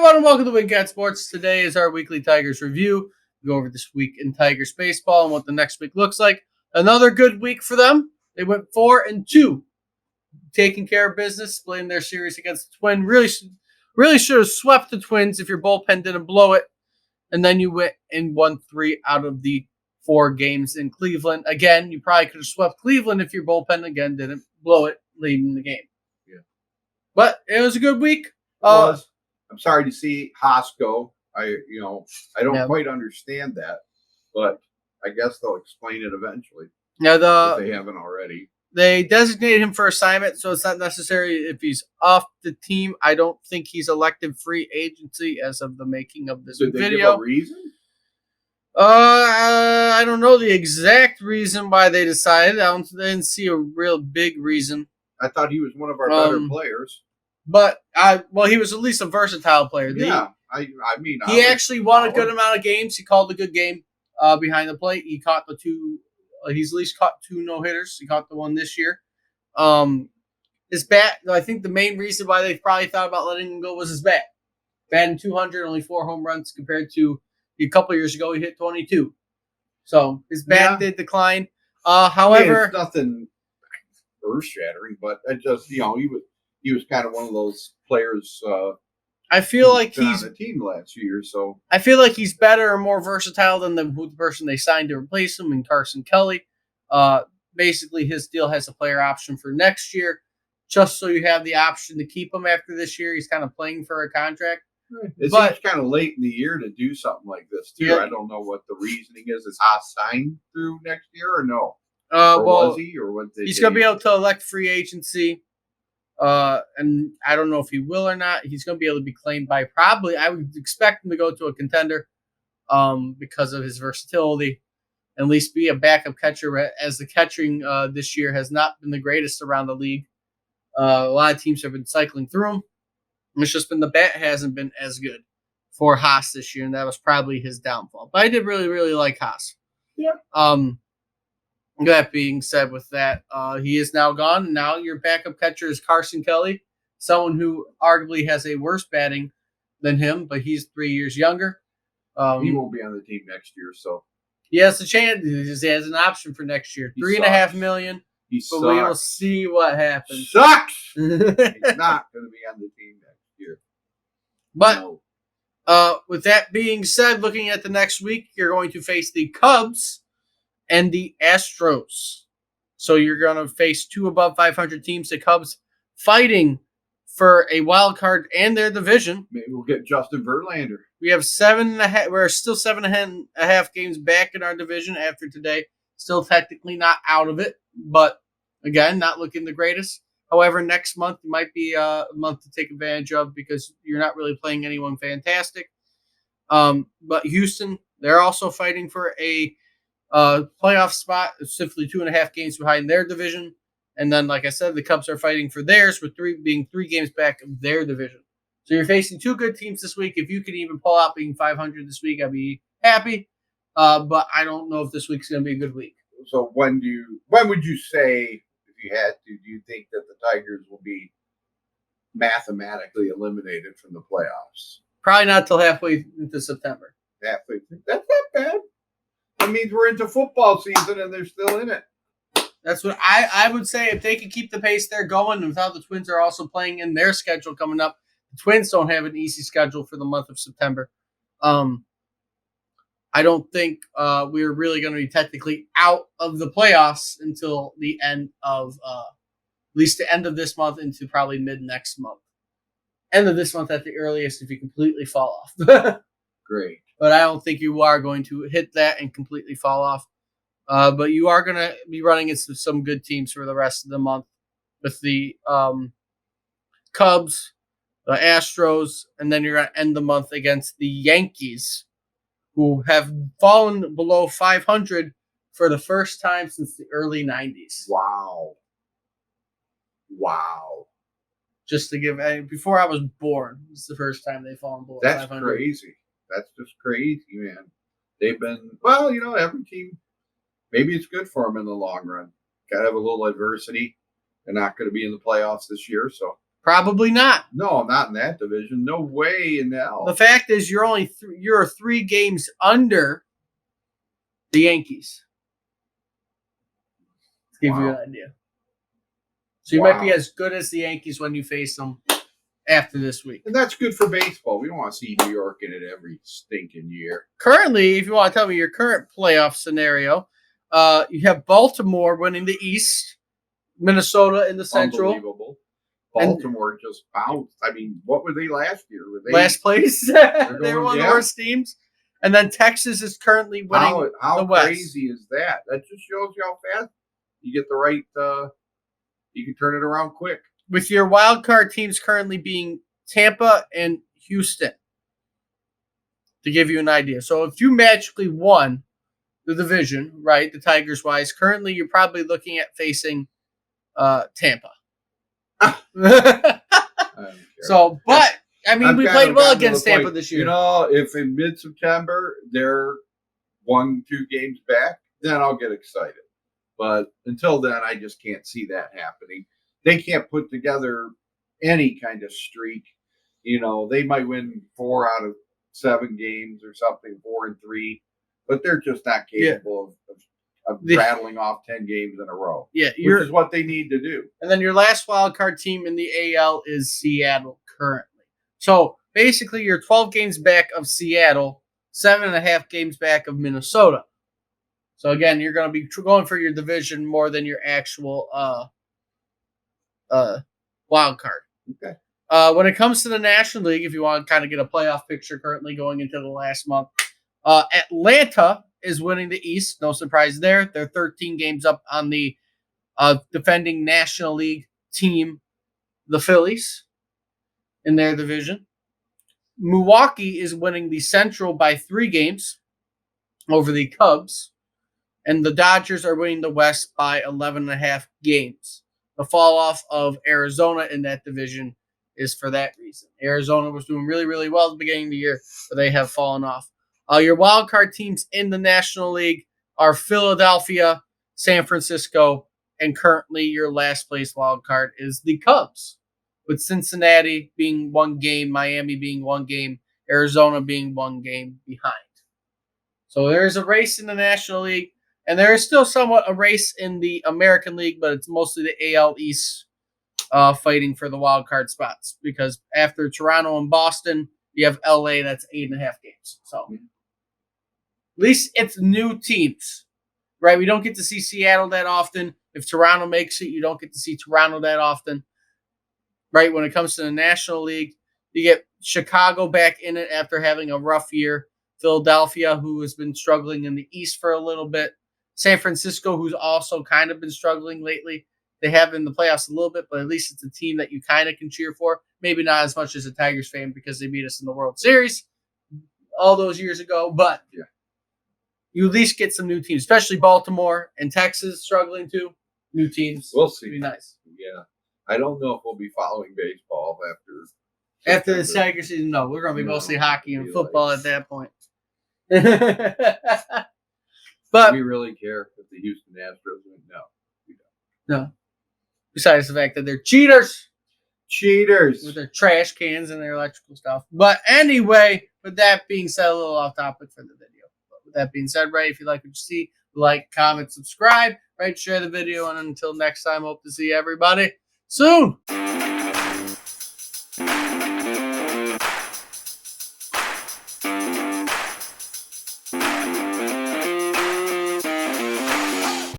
everyone, and welcome to WinCat Sports. Today is our weekly Tigers review. We go over this week in Tigers baseball and what the next week looks like. Another good week for them. They went 4-2, taking care of business, splitting their series against the Twins. Really should have swept the Twins if your bullpen didn't blow it. And then you went and won 3 out of the 4 games in Cleveland. Again, you probably could have swept Cleveland if your bullpen again didn't blow it late in the game. Yeah, but it was a good week. I'm sorry to see Haas go. I don't quite understand that, but I guess they'll explain it eventually. Yeah, if they haven't already. They designated him for assignment, so it's not necessary if he's off the team. I don't think he's elected free agency as of the making of this video. Did they give a reason? I don't know the exact reason why they decided. I didn't see a real big reason. I thought he was one of our better players. But he was at least a versatile player. I mean, he actually won a good amount of games. He called a good game behind the plate. He caught the 2. He's at least caught 2 no-hitters. He caught the one this year. His bat, I think the main reason why they probably thought about letting him go was his bat. Batting 200, only 4 home runs compared to a couple years ago, he hit 22. So his bat did decline. However, it's nothing earth-shattering, but it just, he was kind of one of those players. I feel like he's on the team last year, so I feel like he's better and more versatile than the person they signed to replace him, in Carson Kelly. Basically, his deal has a player option for next year, just so you have the option to keep him after this year. He's kind of playing for a contract. It seems kind of late in the year to do something like this, too. Yeah. I don't know what the reasoning is. Is Haas signed through next year or no? Was he? Or what he's going to be able to elect free agency. And I don't know if he will or not. He's going to be able to be claimed by probably, I would expect him to go to a contender because of his versatility, and at least be a backup catcher, as the catching this year has not been the greatest around the league. A lot of teams have been cycling through him. It's just been the bat hasn't been as good for Haas this year, and that was probably his downfall. But I did really, really like Haas. Yeah. That being said, with that, he is now gone. Now your backup catcher is Carson Kelly, someone who arguably has a worse batting than him, but he's 3 years younger. He won't be on the team next year, so he has a chance. He has an option for next year, $3.5 million. But we will see what happens. Sucks. He's not going to be on the team next year. But with that being said, looking at the next week, you're going to face the Cubs and the Astros. So you're going to face 2 above 500 teams. The Cubs fighting for a wild card and their division. Maybe we'll get Justin Verlander. We have 7.5. We're still 7.5 games back in our division after today. Still technically not out of it, but again, not looking the greatest. However, next month might be a month to take advantage of because you're not really playing anyone fantastic. But Houston, they're also fighting for a playoff spot, simply 2.5 games behind their division. And then, like I said, the Cubs are fighting for theirs, with 3 games back of their division. So you're facing 2 good teams this week. If you could even pull out being 500 this week, I'd be happy. But I don't know if this week's going to be a good week. So when would you say, if you had to, do you think that the Tigers will be mathematically eliminated from the playoffs? Probably not till halfway into September. Halfway through. That's not bad. That means we're into football season and they're still in it. That's what I would say. If they could keep the pace they're going, without the Twins are also playing in their schedule coming up. The Twins don't have an easy schedule for the month of September. I don't think we're really going to be technically out of the playoffs until the end of at least the end of this month into probably mid next month. End of this month at the earliest if you completely fall off. Great. But I don't think you are going to hit that and completely fall off. But you are going to be running into some good teams for the rest of the month with the Cubs, the Astros, and then you're going to end the month against the Yankees, who have fallen below 500 for the first time since the early 90s. Wow. Just to give, before I was born, it's the first time they've fallen below 500. That's crazy. That's just crazy, man. They've been, well, every team, maybe it's good for them in the long run. Got to have a little adversity. They're not going to be in the playoffs this year, so Probably not. No, not in that division. No way in hell. The fact is, you're 3 games under the Yankees. To give you an idea. So you might be as good as the Yankees when you face them after this week. And that's good for baseball. We don't want to see New York in it every stinking year. Currently, if you want to tell me your current playoff scenario, you have Baltimore winning the East, Minnesota in the Central. Unbelievable. Baltimore just bounced. I mean, what were they last year? Were they last place? They were one of the worst teams. And then Texas is currently winning how the West. Crazy is that? That just shows you how fast you get the right. You can turn it around quick. With your wild card teams currently being Tampa and Houston, to give you an idea. So if you magically won the division, right, the Tigers wise, currently you're probably looking at facing Tampa. So, but I mean, we played well against Tampa this year. You know, if in mid-September they're 1-2 games back, then I'll get excited. But until then, I just can't see that happening. They can't put together any kind of streak. You know, they might win 4 out of 7 games or something, 4-3, but they're just not capable of rattling off 10 games in a row. Yeah, which is what they need to do. And then your last wild card team in the AL is Seattle currently. So basically, you're 12 games back of Seattle, 7.5 games back of Minnesota. So again, you're going to be going for your division more than your actual wild card. Okay. When it comes to the National League, if you want to kind of get a playoff picture currently going into the last month, Atlanta is winning the East. No surprise there. They're 13 games up on the defending National League team, the Phillies, in their division. Milwaukee is winning the Central by 3 games over the Cubs. And the Dodgers are winning the West by 11.5 games. The fall off of Arizona in that division is for that reason. Arizona was doing really, really well at the beginning of the year, but they have fallen off. Your wild card teams in the National League are Philadelphia, San Francisco, and currently your last place wild card is the Cubs, with Cincinnati being 1 game, Miami being 1 game, Arizona being 1 game behind. So there is a race in the National League. And there is still somewhat a race in the American League, but it's mostly the AL East fighting for the wild card spots. Because after Toronto and Boston, you have LA that's 8.5 games. So at least it's new teams, right? We don't get to see Seattle that often. If Toronto makes it, you don't get to see Toronto that often, right? When it comes to the National League, you get Chicago back in it after having a rough year. Philadelphia, who has been struggling in the East for a little bit. San Francisco, who's also kind of been struggling lately. They have in the playoffs a little bit, but at least it's a team that you kind of can cheer for. Maybe not as much as a Tigers fan because they beat us in the World Series all those years ago, but you at least get some new teams, especially Baltimore and Texas struggling too. New teams. We'll see. It'd be nice. Yeah. I don't know if we'll be following baseball after the Tiger season. No, we're going to be mostly hockey and football at that point. But do we really care if the Houston Astros win? No, we don't. No. Besides the fact that they're cheaters. Cheaters. With their trash cans and their electrical stuff. But anyway, with that being said, a little off topic for the video. But with that being said, right, if you like what you see, like, comment, subscribe, right, share the video, and until next time, hope to see everybody soon.